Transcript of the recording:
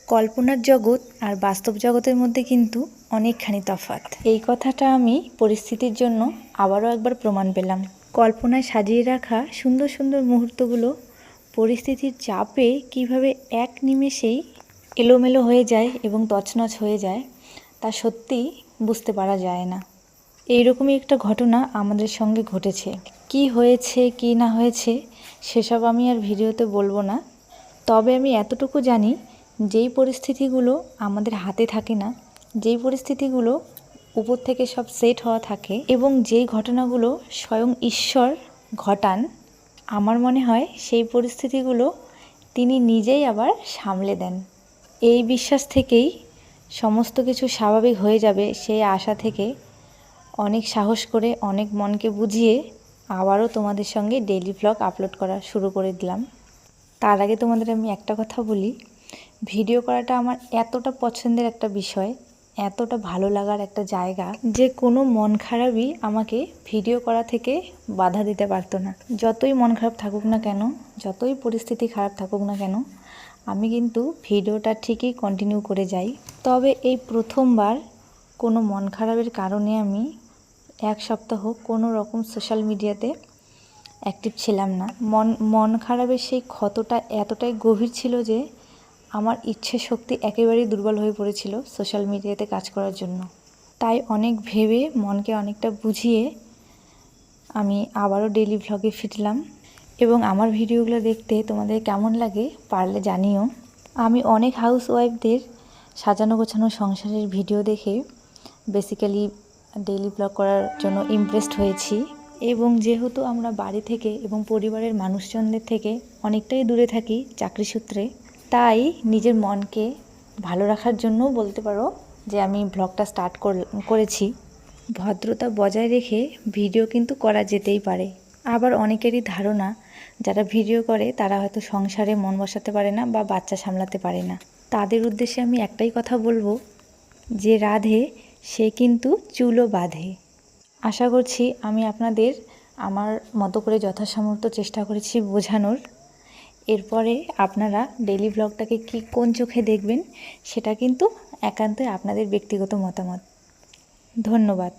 কল্পনার জগৎ আর বাস্তব জগতের মধ্যে কিন্তু অনেকখানি তফাৎ। এই কথাটা আমি পরিস্থিতির জন্য আবারও একবার প্রমাণ পেলাম। কল্পনায় সাজিয়ে রাখা সুন্দর সুন্দর মুহূর্তগুলো পরিস্থিতির চাপে কিভাবে এক নিমেষেই এলোমেলো হয়ে যায় এবং তছনছ হয়ে যায় তা সত্যিই বুঝতে পারা যায় না। এইরকমই একটা ঘটনা আমাদের সঙ্গে ঘটেছে। কি হয়েছে কি না হয়েছে সেসব আমি আর ভিডিওতে বলবো না। তবে আমি এতটুকু জানি, যেই পরিস্থিতিগুলো আমাদের হাতে থাকে না, যেই পরিস্থিতিগুলো উপর থেকে সব সেট হওয়া থাকে এবং যেই ঘটনাগুলো স্বয়ং ঈশ্বর ঘটান, আমার মনে হয় সেই পরিস্থিতিগুলো তিনি নিজেই আবার সামলে দেন। এই বিশ্বাস থেকেই সমস্ত কিছু স্বাভাবিক হয়ে যাবে সেই আশা থেকে অনেক সাহস করে অনেক মনকে বুঝিয়ে আবারও তোমাদের সঙ্গে ডেইলি ভ্লগ আপলোড করা শুরু করে দিলাম। তার আগে তোমাদের আমি একটা কথা বলি, ভিডিও করাটা আমার এতটা পছন্দের একটা বিষয়, এতটা ভালো লাগার একটা জায়গা যে কোনো মন খারাপই আমাকে ভিডিও করা থেকে বাধা দিতে পারতো না। যতই মন খারাপ থাকুক না কেন, যতই পরিস্থিতি খারাপ থাকুক না কেন, আমি কিন্তু ভিডিওটা ঠিকই কন্টিনিউ করে যাই। তবে এই প্রথমবার কোনো মন খারাপের কারণে আমি এক সপ্তাহ কোনো রকম সোশ্যাল মিডিয়াতে অ্যাক্টিভ ছিলাম না। মন খারাপের সেই ক্ষতটা এতটাই গভীর ছিল যে আমার ইচ্ছে শক্তি একেবারেই দুর্বল হয়ে পড়েছিল সোশ্যাল মিডিয়াতে কাজ করার জন্য। তাই অনেক ভেবে মনকে অনেকটা বুঝিয়ে আমি আবারও ডেইলি ভ্লগে ফিরলাম। এবং আমার ভিডিওগুলো দেখতে তোমাদের কেমন লাগে পারলে জানিও। আমি অনেক হাউস ওয়াইফদের সাজানো গোছানো সংসারের ভিডিও দেখে বেসিক্যালি ডেইলি ভ্লগ করার জন্য ইমপ্রেসড হয়েছি। এবং যেহেতু আমরা বাড়ি থেকে এবং পরিবারের মানুষজনদের থেকে অনেকটাই দূরে থাকি চাকরি সূত্রে, তাই নিজের মনকে ভালো রাখার জন্যও বলতে পারো যে আমি ভ্লগটা স্টার্ট করেছি। ভদ্রতা বজায় রেখে ভিডিও কিন্তু করা যেতেই পারে। আবার অনেকেরই ধারণা যারা ভিডিও করে তারা হয়তো সংসারে মন বসাতে পারে না বা বাচ্চা সামলাতে পারে না। তাদের উদ্দেশ্যে আমি একটাই কথা বলবো, যে রাধে সে কিন্তু চুলও বাঁধে। আশা করছি আমি আপনাদের আমার মতো করে যথাসামর্থ্য চেষ্টা করেছি বোঝানোর। এরপরে আপনারা ডেইলি ভ্লগটাকে কোন চোখে দেখবেন সেটা কিন্তু একান্তই আপনাদের ব্যক্তিগত মতামত। ধন্যবাদ।